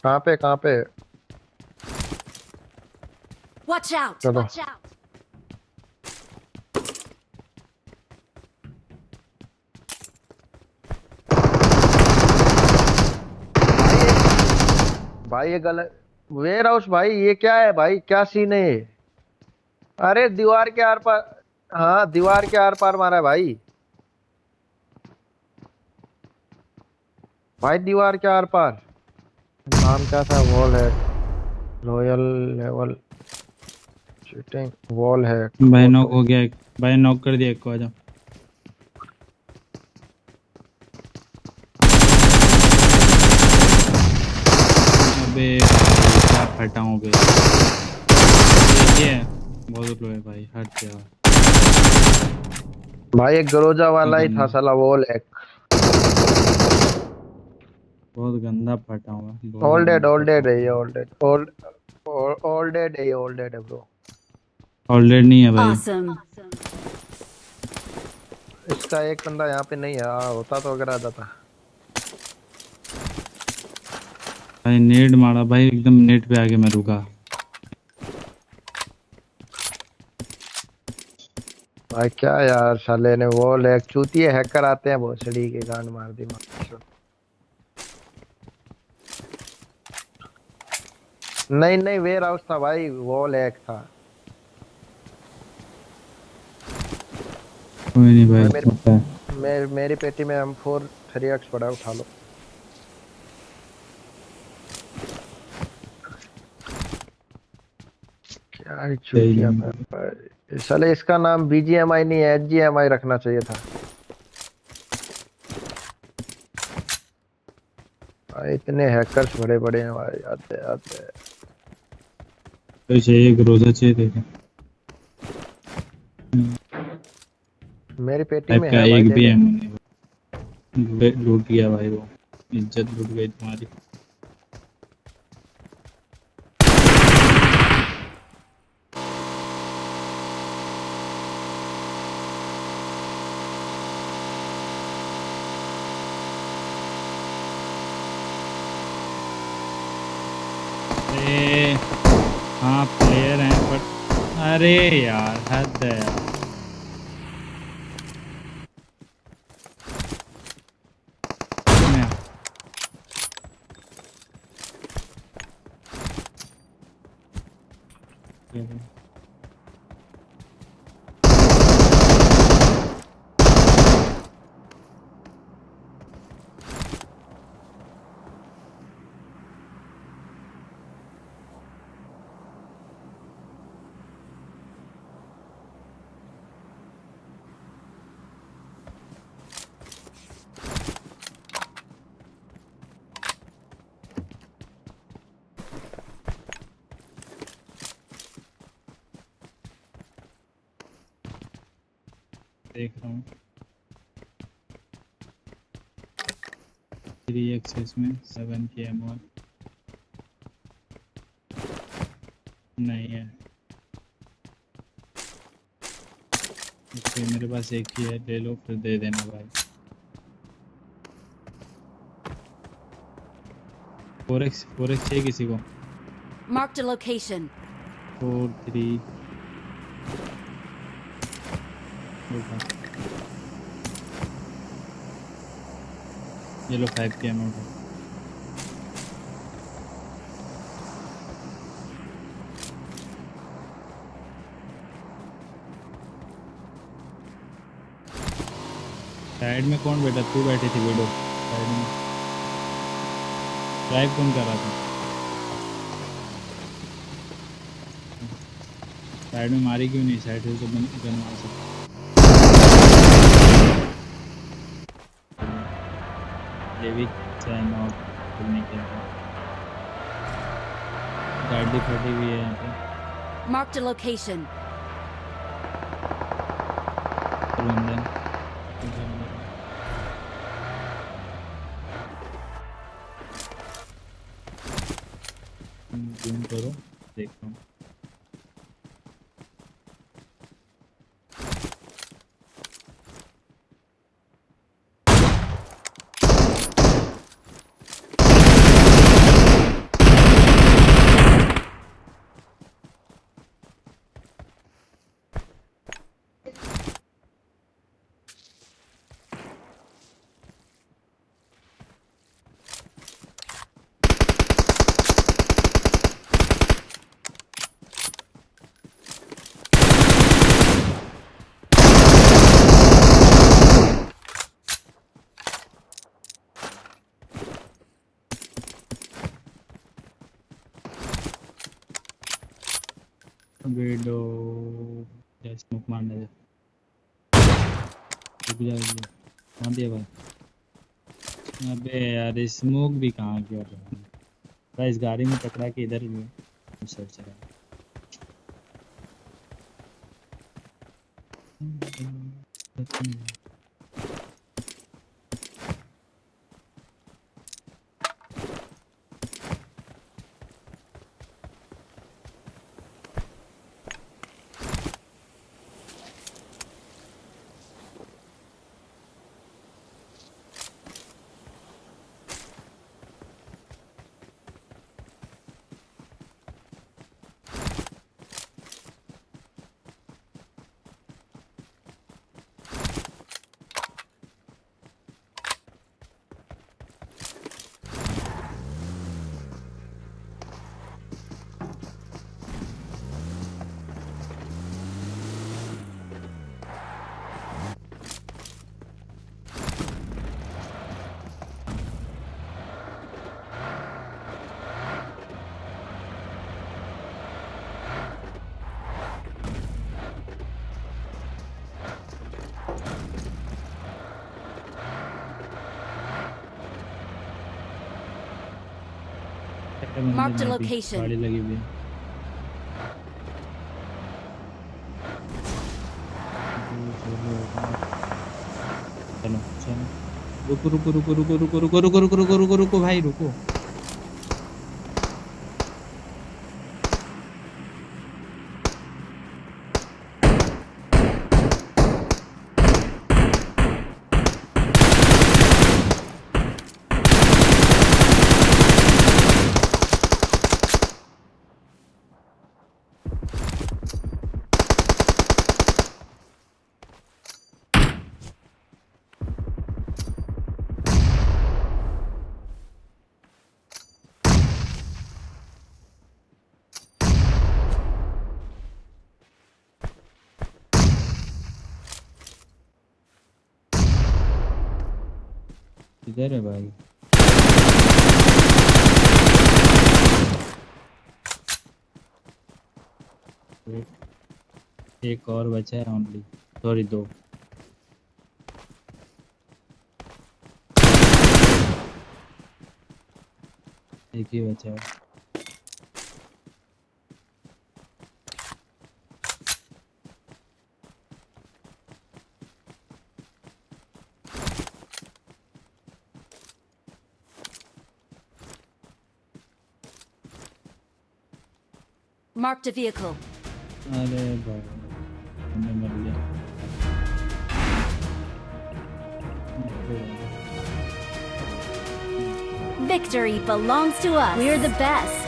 कहाँ पे? Watch out! चलो। Watch out! भाई ये गलत वेयर हाउस भाई, ये क्या है भाई? क्या सीन है ये? अरे दीवार के आर पार। हाँ दीवार के आर पार मारा है भाई। भाई दीवार के आर पार। नाम क्या था? वॉल है। रॉयल लेवल शूटिंग वॉल है। भाई नॉक ऑटो। हो गया एक। भाई नॉक कर दिया एक को, आजा। अबे क्या फटा हूँ बे। ये बहुत लो है भाई, हट जा। भाई एक गरोजा वाला ही था गंदा, साला वॉल है। बहुत गंदा फटा हुआ है, बहुत ऑल डेड गंदा ऑल फटा डेड है ये, हुआ। ऑल डेड ऑल डेड है ये, ऑल डेड है ब्रो। ऑलरेडी नहीं है भाई। Awesome! इसका एक बंदा यहाँ पे नहीं है, होता तो अगर आ जाता। भाई नेट मारा भाई, एकदम नेट पे आके मैं रुका। भाई क्या यार, साले ने वॉल है, चूतिए हैकर आते हैं भोसड़ी के, गांड मार दी मार। नहीं नहीं वेयर हाउस था भाई, वॉल एक था। कोई नहीं भाई, भाई होता है। मेरी पेटी में M4 3x पड़ा है, उठा लो। क्या ही सही चूतिया नहीं था भाई। भाई। साले इसका नाम BGMI नहीं है, HGMI रखना चाहिए था भाई। इतने हैकर्स बड़े बड़े हैं भाई, आते आते। तो चाहिए ग्रोजर चाहिए देखे। मेरी पेटी टाइप में का है भाई, एक ले भी ले। एम नहीं। लूट गया भाई वो, इज्जत लूट गई तुम्हारी। अरे हाँ प्लेयर हैं बट, अरे यार हद है यार। देख रहा हूँ 3x में 7 की एमओ नहीं है। ओके मेरे पास एक ही है, ले लो फिर दे देना भाई। 4x चाहिए किसी को? Marked a location. 4 3 ये लो 5 की एमओ है। साइड में कौन बैठा? तू बैठी थी वीडियो साइड में। ड्राइव कौन कर रहा था? साइड में मारी क्यों नहीं? साइड से तो गन मार सकता। ये भी चैन और करने के लिए गाड़ी फटी हुई है यहाँ पे। Marked a location. London zoom करो, देखता हूँ। विंडो या स्मोक मारने दे। रुक जा मार दिया भाई। अबे यार स्मोक भी कहाँ किया भाई। इस गाड़ी में टकरा के इधर सर चला। Marked a location. गाड़ी लगी हुई है। चलो चलो रुको रुको रुको रुको रुको रुको रुको रुको रुको रुको रुको भाई रुको। किधर है भाई। एक और बचा है ओनली सॉरी दो। एक ही बचा है। Marked a vehicle. अरे भाई हमने मर लिया। Victory belongs to us. We're the best.